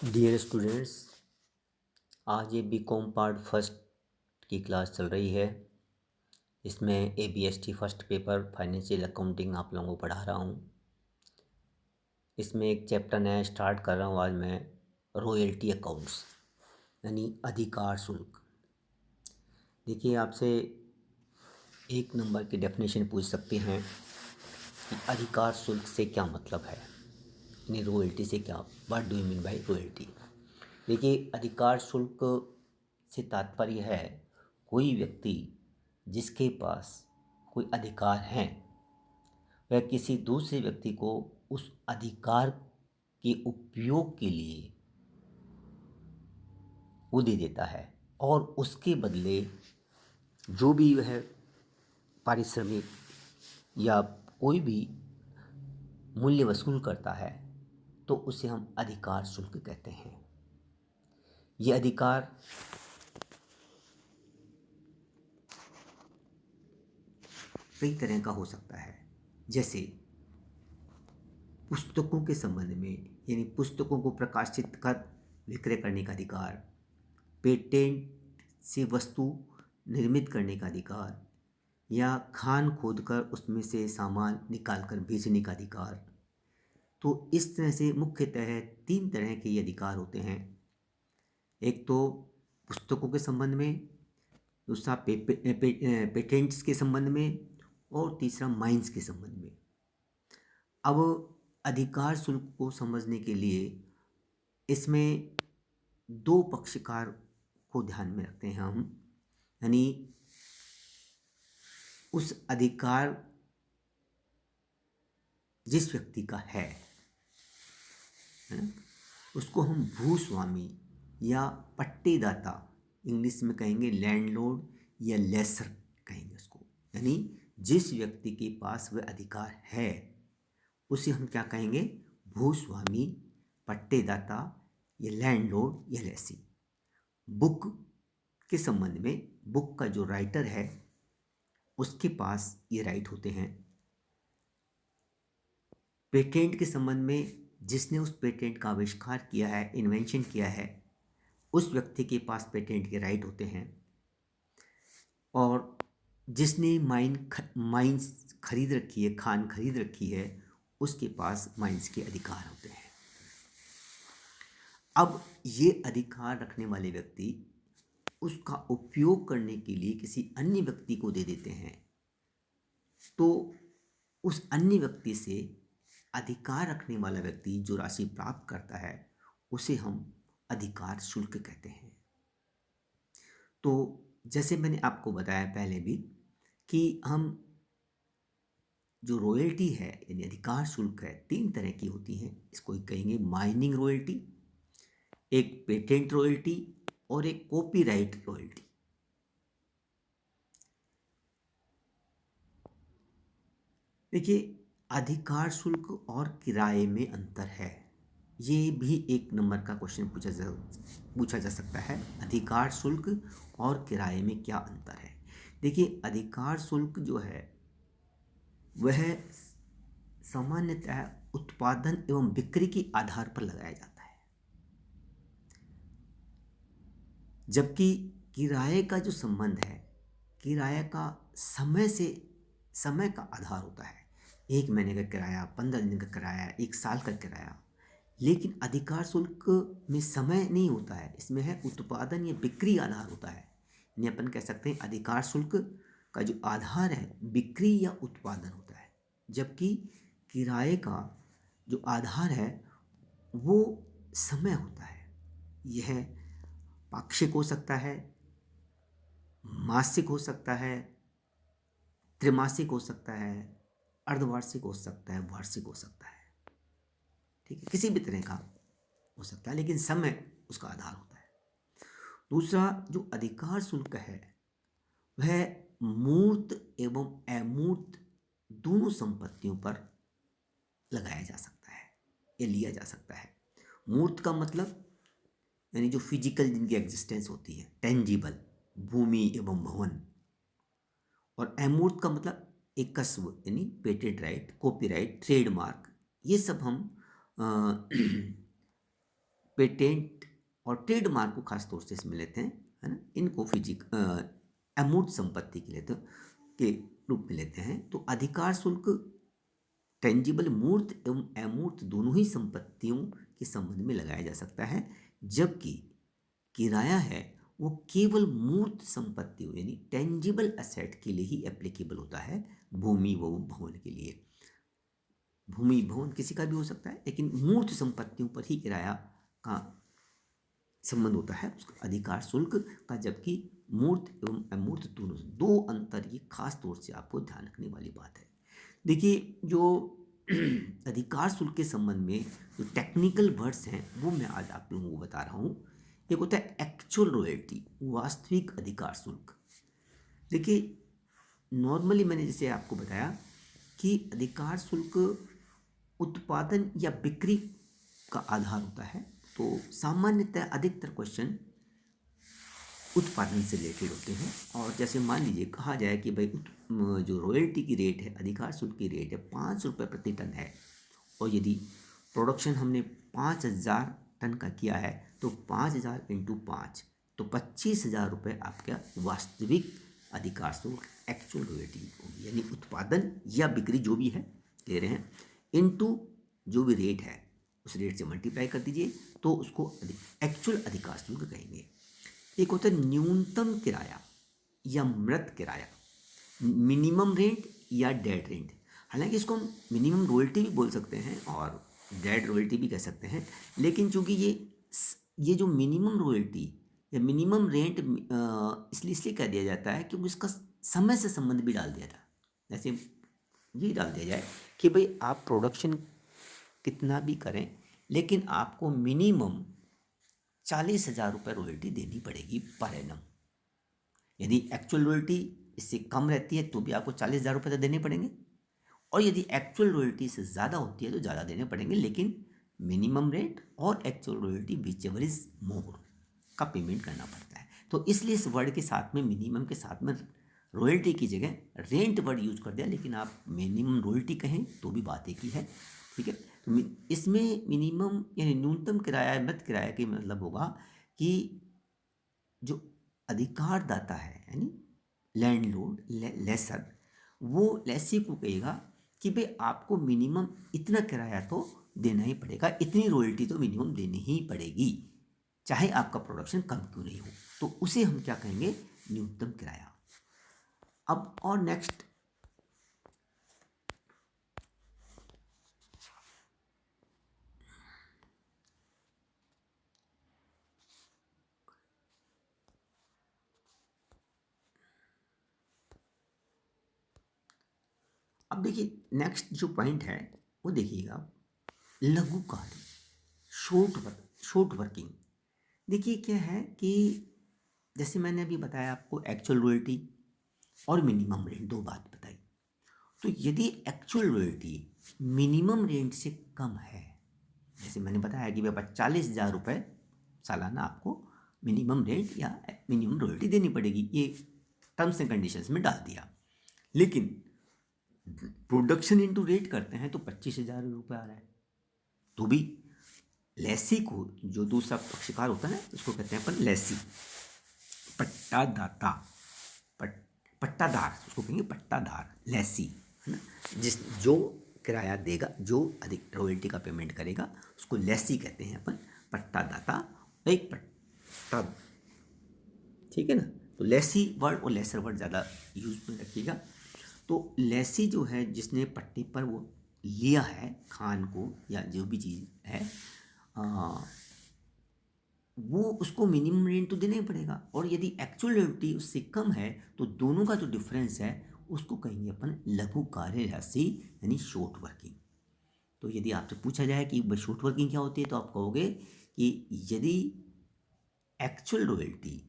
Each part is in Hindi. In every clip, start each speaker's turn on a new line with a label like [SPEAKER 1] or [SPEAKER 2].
[SPEAKER 1] डियर स्टूडेंट्स, आज ये बीकॉम पार्ट फर्स्ट की क्लास चल रही है। इसमें एबीएसटी फर्स्ट पेपर फाइनेंशियल अकाउंटिंग आप लोगों को पढ़ा रहा हूँ। इसमें एक चैप्टर नया स्टार्ट कर रहा हूँ आज मैं, रॉयल्टी अकाउंट्स यानी अधिकार शुल्क। देखिए, आपसे एक नंबर की डेफिनेशन पूछ सकते हैं कि अधिकार शुल्क से क्या मतलब है, यानी रॉयल्टी से क्या, what do you mean by royalty. देखिए, अधिकार शुल्क से तात्पर्य है कोई व्यक्ति जिसके पास कोई अधिकार हैं, वह किसी दूसरे व्यक्ति को उस अधिकार के उपयोग के लिए वो दे देता है और उसके बदले जो भी वह पारिश्रमिक या कोई भी मूल्य वसूल करता है तो उसे हम अधिकार शुल्क कहते हैं। ये अधिकार कई तरह का हो सकता है, जैसे पुस्तकों के संबंध में, यानी पुस्तकों को प्रकाशित कर विक्रय करने का अधिकार, पेटेंट से वस्तु निर्मित करने का अधिकार, या खान खोदकर उसमें से सामान निकालकर बेचने का अधिकार। तो इस तरह से मुख्यतः तीन तरह के ये अधिकार होते हैं। एक तो पुस्तकों के संबंध में, दूसरा पेटेंट्स के संबंध में, और तीसरा माइंस के संबंध में। अब अधिकार शुल्क को समझने के लिए इसमें दो पक्षकार को ध्यान में रखते हैं हम, यानी उस अधिकार जिस व्यक्ति का है ना, उसको हम भूस्वामी या पट्टेदाता, इंग्लिश में कहेंगे लैंडलॉर्ड या लेसर कहेंगे उसको, यानी जिस व्यक्ति के पास वह अधिकार है उसे हम क्या कहेंगे, भूस्वामी, पट्टेदाता या लैंडलॉर्ड या लेसी। बुक के संबंध में, बुक का जो राइटर है उसके पास ये राइट होते हैं। पेटेंट के संबंध में, जिसने उस पेटेंट का आविष्कार किया है, इन्वेंशन किया है, उस व्यक्ति के पास पेटेंट के राइट होते हैं। और जिसने माइंस खरीद रखी है, खान खरीद रखी है, उसके पास माइंस के अधिकार होते हैं। अब ये अधिकार रखने वाले व्यक्ति उसका उपयोग करने के लिए किसी अन्य व्यक्ति को दे देते हैं, तो उस अन्य व्यक्ति से अधिकार रखने वाला व्यक्ति जो राशि प्राप्त करता है उसे हम अधिकार शुल्क कहते हैं। तो जैसे मैंने आपको बताया पहले भी कि हम जो रॉयल्टी है यानी अधिकार शुल्क है, तीन तरह की होती हैं। इसको कहेंगे माइनिंग रॉयल्टी, एक पेटेंट रॉयल्टी और एक कॉपीराइट रॉयल्टी। देखिए, अधिकार शुल्क और किराए में अंतर है, ये भी एक नंबर का क्वेश्चन पूछा जा सकता है। अधिकार शुल्क और किराए में क्या अंतर है। देखिए, अधिकार शुल्क जो है वह सामान्यतः उत्पादन एवं बिक्री के आधार पर लगाया जाता है, जबकि किराए का जो संबंध है, किराए का समय का आधार होता है। 1 महीने का किराया, 15 दिन का किराया, 1 साल का किराया। लेकिन अधिकार शुल्क में समय नहीं होता है, इसमें है उत्पादन या बिक्री आधार होता है। यानी अपन कह सकते हैं अधिकार शुल्क का जो आधार है बिक्री या उत्पादन होता है, जबकि किराए का जो आधार है वो समय होता है। यह पाक्षिक हो सकता है, मासिक हो सकता है, त्रैमासिक हो सकता है, अर्धवार्षिक हो सकता है, वार्षिक हो सकता है। ठीक है, किसी भी तरह का हो सकता है, लेकिन समय उसका आधार होता है। दूसरा जो अधिकार शुल्क है वह मूर्त एवं अमूर्त दोनों संपत्तियों पर लगाया जा सकता है या लिया जा सकता है। मूर्त का मतलब यानी जो फिजिकल, जिनकी एग्जिस्टेंस होती है, टेंजिबल, भूमि एवं भवन। और अमूर्त का मतलब एक कस्ब, यानी पेटेंट राइट, कॉपीराइट, ट्रेडमार्क। ये सब हम पेटेंट और ट्रेडमार्क को खास तौर से इसमें लेते हैं, है ना, इनको अमूर्त संपत्ति के रूप में लेते हैं। तो अधिकार शुल्क टेंजिबल मूर्त एवं अमूर्त दोनों ही संपत्तियों के संबंध में लगाया जा सकता है, जबकि किराया है वो केवल मूर्त संपत्तियों यानी टेंजिबल एसेट के लिए ही एप्लीकेबल होता है, भूमि व भवन के लिए। भूमि भवन किसी का भी हो सकता है, लेकिन मूर्त संपत्तियों पर ही किराया का संबंध होता है उसका अधिकार शुल्क का, जबकि मूर्त एवं अमूर्त दोनों दो अंतर, ये खास तौर से आपको ध्यान रखने वाली बात है। देखिए, जो अधिकार शुल्क के संबंध में जो टेक्निकल वर्ड्स हैं वो मैं आज आप लोगों को बता रहा हूँ। एक होता है एक्चुअल रॉयल्टी, वास्तविक अधिकार शुल्क। देखिए, नॉर्मली मैंने जैसे आपको बताया कि अधिकार शुल्क उत्पादन या बिक्री का आधार होता है, तो सामान्यतः अधिकतर क्वेश्चन उत्पादन से रिलेटेड होते हैं। और जैसे मान लीजिए कहा जाए कि भाई जो रॉयल्टी की रेट है, अधिकार शुल्क की रेट है 5 रुपये प्रति टन है, और यदि प्रोडक्शन हमने 5,000 टन का किया है तो 5,000 इंटू 5 तो 25,000 रुपये आपका वास्तविक अधिकार शुल्क एक्चुअल रॉयल्टी होगी। यानी उत्पादन या बिक्री जो भी है ले रहे हैं, इनटू जो भी रेट है उस रेट से मल्टीप्लाई कर दीजिए, तो उसको एक्चुअल अधिकार शुल्क कहेंगे। एक होता है न्यूनतम किराया या मृत किराया, मिनिमम रेंट या डेड रेंट। हालांकि इसको हम मिनिमम रॉयल्टी भी बोल सकते हैं और डेड रॉयल्टी भी कह सकते हैं, लेकिन चूंकि ये जो मिनिमम रॉयल्टी या मिनिमम रेंट इसलिए कह दिया जाता है क्योंकि इसका समय से संबंध भी डाल दिया था। जैसे ये डाल दिया जाए कि भाई आप प्रोडक्शन कितना भी करें, लेकिन आपको मिनिमम 40,000 रुपये रॉयल्टी देनी पड़ेगी पर एनम। यदि एक्चुअल रॉयल्टी इससे कम रहती है तो भी आपको 40,000 रुपये तो देने पड़ेंगे, और यदि एक्चुअल रॉयल्टी से ज़्यादा होती है तो ज़्यादा देने पड़ेंगे, लेकिन मिनिमम रेट और actual royalty which ever is more का पेमेंट करना पड़ता है। तो इसलिए इस वर्ड के साथ में, मिनिमम के साथ में रॉयल्टी की जगह रेंट वर्ड यूज कर दिया, लेकिन आप मिनिमम रॉयल्टी कहें तो भी बात एक ही है। ठीक है, तो इसमें मिनिमम यानी न्यूनतम किराया, मृत किराया के मतलब होगा कि जो अधिकारदाता है यानी लैंडलॉर्ड, लेसर, वो लेसी को कहेगा कि भाई आपको मिनिमम इतना किराया तो देना ही पड़ेगा, इतनी रॉयल्टी तो मिनिमम देनी ही पड़ेगी, चाहे आपका प्रोडक्शन कम क्यों नहीं हो। तो उसे हम क्या कहेंगे, न्यूनतम किराया। अब और नेक्स्ट अब देखिए, नेक्स्ट जो पॉइंट है वो देखिएगा, लघु कार्य, शॉर्ट वर्किंग। देखिए क्या है कि जैसे मैंने अभी बताया आपको एक्चुअल रॉयल्टी और मिनिमम रेंट दो बात बताई। तो यदि एक्चुअल रॉयल्टी मिनिमम रेंट से कम है, जैसे मैंने बताया कि भाई 40,000 रुपये सालाना आपको मिनिमम रेंट या मिनिमम रॉयल्टी देनी पड़ेगी, ये टर्म्स एंड कंडीशंस में डाल दिया, लेकिन प्रोडक्शन इनटू रेट करते हैं तो 25,000 रुपये आ रहा है, तो भी लेसी को, जो दूसरा पक्षकार होता है उसको कहते हैं अपन लेसी, पट्टादाता, पट्टादार उसको कहेंगे, पट्टादार लेसी, है ना, जो किराया देगा, जो अधिक रॉयल्टी का पेमेंट करेगा उसको लेसी कहते हैं अपन, पट्टादाता, एक पट्टा। ठीक है ना, तो लेसी वर्ड और लेसर वर्ड ज़्यादा यूज में रखिएगा। तो लेसी जो है, जिसने पट्टे पर वो लिया है खान को या जो भी चीज़ है, वो उसको मिनिमम रेंट तो देना ही पड़ेगा, और यदि एक्चुअल रॉयल्टी उससे कम है तो दोनों का जो डिफरेंस है उसको कहेंगे अपन लघु कार्य राशि यानी शॉर्ट वर्किंग। तो यदि आपसे पूछा जाए कि शॉर्ट वर्किंग क्या होती है, तो आप कहोगे कि यदि एक्चुअल रॉयल्टी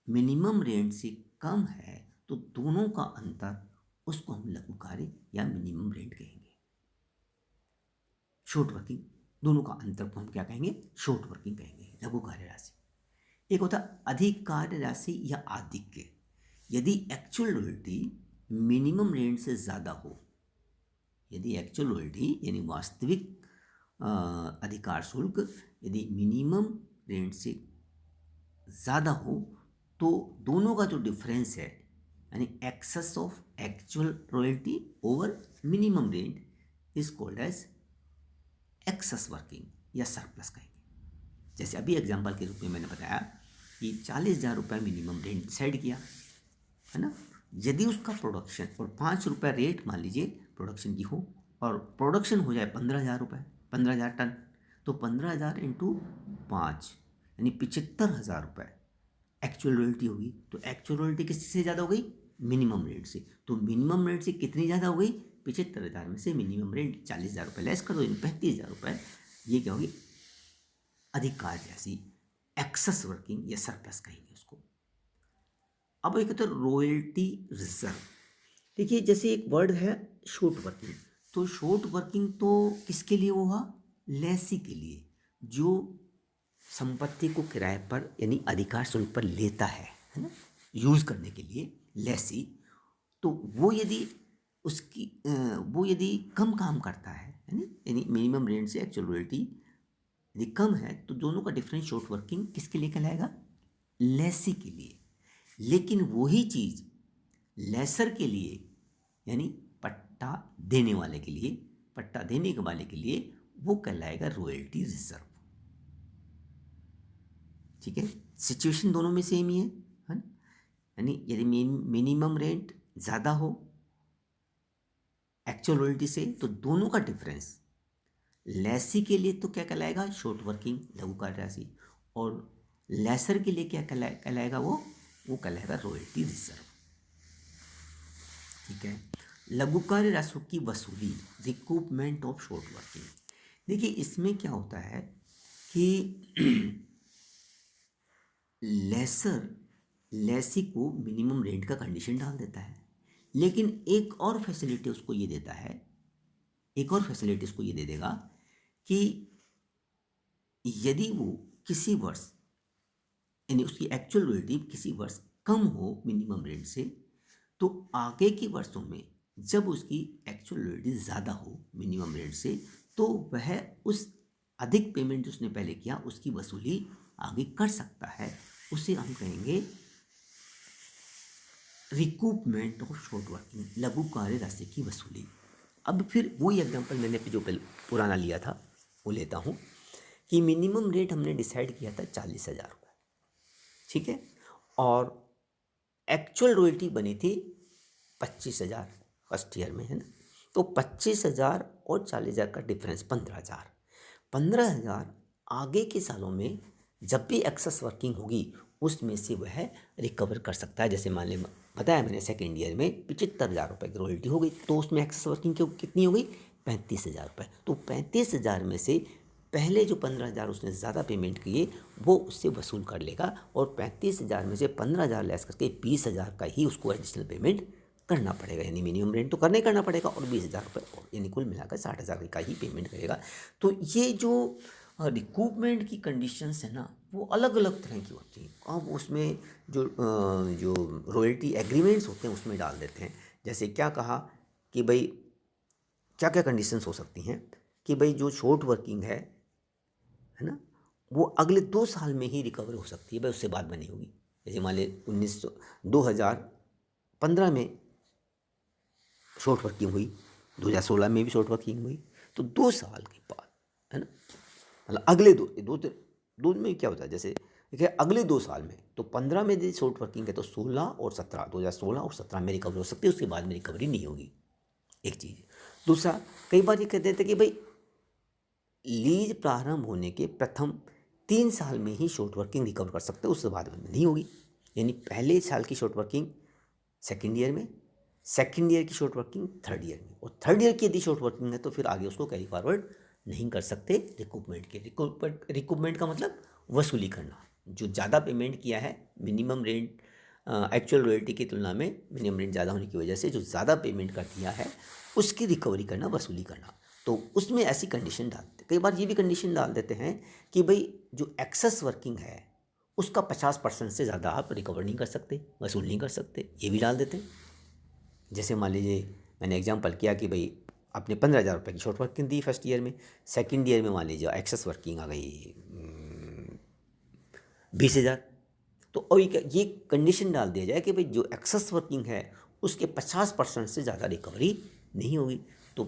[SPEAKER 1] मिनिमम रेंट से कम है तो दोनों का अंतर, उसको हम लघु कार्य या मिनिमम रेंट कहेंगे। शॉर्ट वर्किंग, दोनों का अंतर को हम क्या कहेंगे, शॉर्ट वर्किंग कहेंगे, लघु कार्य राशि। एक होता अधिक कार्य राशि या आधिक्य। यदि एक्चुअल रॉयल्टी मिनिमम रेंट से ज़्यादा हो, यदि एक्चुअल रॉयल्टी यानी वास्तविक अधिकार शुल्क यदि मिनिमम रेंट से ज़्यादा हो तो दोनों का जो डिफरेंस है यानी excess of actual royalty over minimum rent is called as excess working या सरप्लस कहेंगे। जैसे अभी एग्जांपल के रूप में मैंने बताया कि 40,000 रुपये मिनिमम रेंट डिसाइड किया है ना। यदि उसका प्रोडक्शन और 5 रुपये रेट मान लीजिए प्रोडक्शन की हो और प्रोडक्शन हो जाए 15,000 रुपये, 15,000 टन, तो 15,000 इंटू 5 यानी 75,000 रुपये एक्चुअल रॉयल्टी होगी। तो एक्चुअल रॉयल्टी किससे ज़्यादा हो गई? मिनिमम रेट से। तो मिनिमम रेट से कितनी ज़्यादा हो गई? 75,000 में से मिनिमम रेट 40,000 रुपये लेस कर दो, यानी 35,000 रुपये। ये क्या होगी? अधिकार राशि, एक्सेस वर्किंग या सरप्लस कहेंगे उसको। अब एक तो रॉयल्टी रिजर्व। देखिए जैसे एक वर्ड है शॉर्ट वर्किंग, तो शॉर्ट वर्किंग तो किसके लिए हुआ? लेसी के लिए, जो संपत्ति को किराए पर यानी अधिकार शुल्क पर लेता है ना, यूज़ करने के लिए लेसी। तो वो यदि उसकी वो यदि कम काम करता है यानी मिनिमम रेंट से एक्चुअल रॉयल्टी यदि कम है तो दोनों का डिफरेंस शॉर्ट वर्किंग किसके लिए कहलाएगा? लेसी के लिए। लेकिन वही चीज़ लेसर के लिए यानी पट्टा देने वाले के लिए, पट्टा देने के वाले के लिए वो कहलाएगा रॉयल्टी रिजर्व। ठीक है, सिचुएशन दोनों में सेम ही है ना। यानी यदि मिनिमम रेंट ज़्यादा हो एक्चुअल रॉयल्टी से तो दोनों का डिफरेंस लेसी के लिए तो क्या कहलाएगा? शॉर्ट वर्किंग, लघु कार्य राशि। और लेसर के लिए क्या कहलाएगा? वो कहलाएगा रॉयल्टी रिजर्व। ठीक है, लघु कार्य राशि की वसूली, रिकूपमेंट ऑफ शॉर्ट वर्किंग। देखिए इसमें क्या होता है कि लेसी को मिनिमम रेंट का कंडीशन डाल देता है, लेकिन एक और फैसिलिटी उसको ये देता है, एक और फैसिलिटी उसको ये दे देगा कि यदि वो किसी वर्ष यानी उसकी एक्चुअल रॉयल्टी किसी वर्ष कम हो मिनिमम रेंट से, तो आगे के वर्षों में जब उसकी एक्चुअल रॉयल्टी ज़्यादा हो मिनिमम रेंट से, तो वह उस अधिक पेमेंट जो उसने पहले किया उसकी वसूली आगे कर सकता है। उसे हम कहेंगे रिकूपमेंट ऑफ शॉर्ट वर्किंग, लघु कार्य राशि की वसूली। अब फिर वही एग्जांपल मैंने जो पुराना लिया था वो लेता हूँ कि मिनिमम रेट हमने डिसाइड किया था 40,000 रुपये, ठीक है, और एक्चुअल रॉयल्टी बनी थी 25,000 फर्स्ट ईयर में, है ना। तो 25,000 और 40,000 का डिफरेंस 15,000। 15,000 आगे के सालों में जब भी एक्सेस वर्किंग होगी उसमें से वह रिकवर कर सकता है। जैसे मान लें बताया मैंने सेकेंड ईयर में 75,000 रुपये की रॉयल्टी हो गई, तो उसमें एक्सेस वर्किंग कितनी हो गई? 35,000 रुपये। तो 35,000 में से पहले जो 15,000 उसने ज़्यादा पेमेंट किए वो उससे वसूल कर लेगा, और 35,000 में से 15,000 लेस करके 20,000 का ही उसको एडिशनल पेमेंट करना पड़ेगा। यानी मिनिमम रेंट तो करना पड़ेगा और 20,000 रुपये और, यानी कुल मिलाकर 60,000 का ही पेमेंट करेगा। तो ये जो रिकूपमेंट की कंडीशंस है ना वो अलग अलग तरह की होती हैं। अब उसमें जो रॉयल्टी एग्रीमेंट्स होते हैं उसमें डाल देते हैं। जैसे क्या कहा कि भाई क्या क्या कंडीशंस हो सकती हैं कि भाई जो शॉर्ट वर्किंग है ना, वो अगले 2 साल में ही रिकवर हो सकती है, भाई उससे बाद में नहीं होगी। जैसे मान ली 2015 में शॉर्ट वर्किंग हुई, 2016 में भी शॉर्ट वर्किंग हुई, तो 2 साल के बाद, है ना, मतलब अगले दो में क्या होता है, जैसे देखिए अगले 2 साल में तो 15 में यदि शॉर्ट वर्किंग है तो 16 और 17, 2016 और 17 में रिकवरी हो सकती है, उसके बाद में रिकवरी नहीं होगी। एक चीज़। दूसरा, कई बार ये कहते थे कि भाई लीज प्रारंभ होने के प्रथम 3 साल में ही शॉर्ट वर्किंग रिकवर कर सकते हैं, उसके बाद में नहीं होगी। यानी पहले साल की शॉर्ट वर्किंग सेकेंड ईयर में, सेकेंड ईयर की शॉर्ट वर्किंग थर्ड ईयर में, और थर्ड ईयर की यदि शॉर्ट वर्किंग है तो फिर आगे उसको कैरी फॉरवर्ड नहीं कर सकते रिकूपमेंट के। रिकूपमेंट का मतलब वसूली करना। जो ज़्यादा पेमेंट किया है मिनिमम रेंट एक्चुअल रॉयल्टी की तुलना में मिनिमम रेंट ज़्यादा होने की वजह से जो ज़्यादा पेमेंट कर दिया है उसकी रिकवरी करना, वसूली करना। तो उसमें ऐसी कंडीशन डालते, कई बार ये भी कंडीशन डाल देते हैं कि भाई जो एक्सेस वर्किंग है उसका 50% से ज़्यादा आप रिकवर नहीं कर सकते, वसूल नहीं कर सकते, ये भी डाल देते हैं। जैसे मान लीजिए मैंने एग्जांपल किया कि भाई आपने 15,000 रुपये की short working the first year में, सेकंड ईयर में मान लीजिए एक्सेस वर्किंग आ गई 20,000। तो और ये कंडीशन डाल दिया जाए कि भाई जो एक्सेस वर्किंग है उसके 50% से ज़्यादा रिकवरी नहीं होगी। तो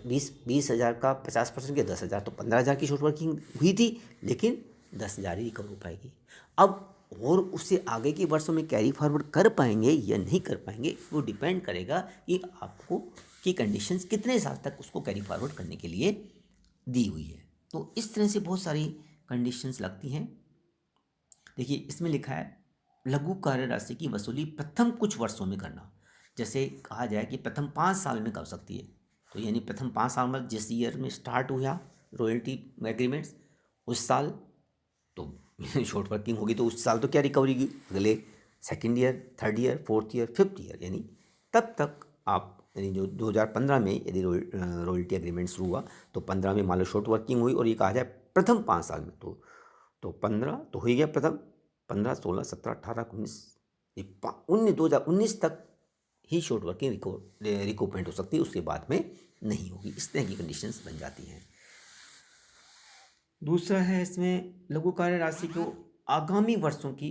[SPEAKER 1] 20,000 का 50% के 10,000, तो 15,000 की शॉर्ट वर्किंग हुई थी, लेकिन 10,000 ही रिकवर हो पाएगी। अब और उससे आगे के वर्षों में कैरी फॉरवर्ड कर पाएंगे या नहीं कर पाएंगे, वो डिपेंड करेगा कि आपको की कंडीशंस कितने साल तक उसको कैरी फॉरवर्ड करने के लिए दी हुई है। तो इस तरह से बहुत सारी कंडीशंस लगती हैं। देखिए इसमें लिखा है लघु कार्य राशि की वसूली प्रथम कुछ वर्षों में करना। जैसे कहा जाए कि प्रथम 5 साल में कर सकती है, तो यानी प्रथम 5 साल में जिस ईयर में स्टार्ट हुआ रॉयल्टी एग्रीमेंट्स उस साल तो शॉर्ट वर्किंग होगी, तो उस साल तो क्या रिकवरी की, अगले second year, third year, fourth year, fifth year, यानी तब तक आप, यानी जो 2015 में यदि रॉयल्टी एग्रीमेंट शुरू हुआ तो 15 में मान लो शॉर्ट वर्किंग हुई, और ये कहा जाए प्रथम 5 साल में, तो 15 तो हो ही गया प्रथम, 15, 16, 17, 18, 19, ये 2019 तक ही शॉर्ट वर्किंग रिकूपमेंट हो सकती है, उसके बाद में नहीं होगी। इस तरह की कंडीशंस बन जाती हैं। दूसरा है इसमें लघु कार्य राशि को आगामी वर्षों की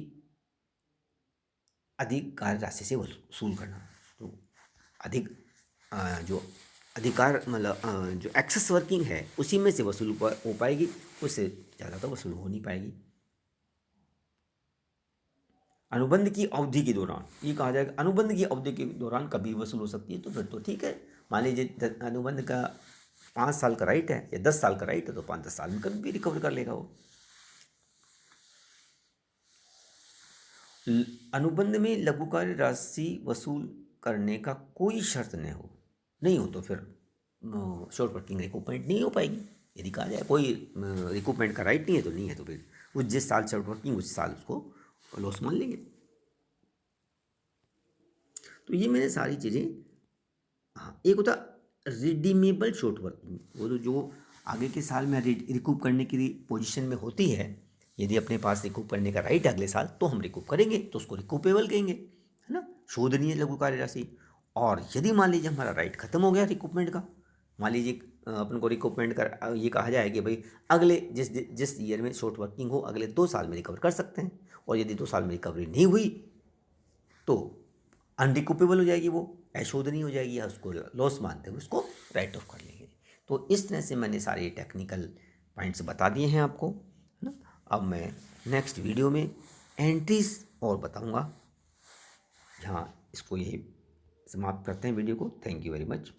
[SPEAKER 1] अधिक कार्य राशि से वसूल करना। तो अधिक जो अधिकार मतलब जो एक्सेस वर्किंग है उसी में से वसूल हो पाएगी, उससे ज़्यादा तो वसूल हो नहीं पाएगी। अनुबंध की अवधि के दौरान ये कहा जाएगा, अनुबंध की अवधि के दौरान कभी वसूल हो सकती है, तो फिर तो ठीक है। मान लीजिए अनुबंध का 5 साल का राइट है या 10 साल का राइट है, तो 5-10 साल में कभी भी रिकवर कर लेगा वो। अनुबंध में लघु कार्य राशि वसूल करने का कोई शर्त नहीं हो तो फिर शॉर्ट वर्किंग रिकूपमेंट नहीं हो पाएगी। यदि कहा जाए कोई रिकूपमेंट का राइट नहीं है तो नहीं है, तो फिर उस जिस साल शॉर्ट वर्किंग उस साल उसको लॉस मान लेंगे। तो ये मैंने सारी चीज़ें, हाँ एक होता रिडीमेबल शॉर्ट वर्किंग, वो तो जो आगे के साल में रिकूप करने की पोजीशन में होती है, यदि अपने पास रिकूप करने का राइट है अगले साल तो हम रिकूप करेंगे, तो उसको रिकूपेबल कहेंगे, है ना, शोधनीय लघु कार्य राशि। और यदि मान लीजिए हमारा राइट खत्म हो गया रिकूपमेंट का, मान लीजिए अपन को रिकूपमेंट कर ये कहा जाए कि भाई अगले जिस जिस ईयर में शॉर्ट वर्किंग हो अगले 2 साल में रिकवर कर सकते हैं, और यदि 2 साल में रिकवरी नहीं हुई तो अनरिकूपेबल हो जाएगी, वो अशोधनीय हो जाएगी, या उसको लॉस मानते हुए उसको राइट ऑफ कर लेंगे। तो इस तरह से मैंने सारे टेक्निकल पॉइंट्स बता दिए हैं आपको, है ना। अब मैं नेक्स्ट वीडियो में एंट्रीज और बताऊंगा। यहाँ इसको यही समाप्त करते हैं वीडियो को। Thank you very much.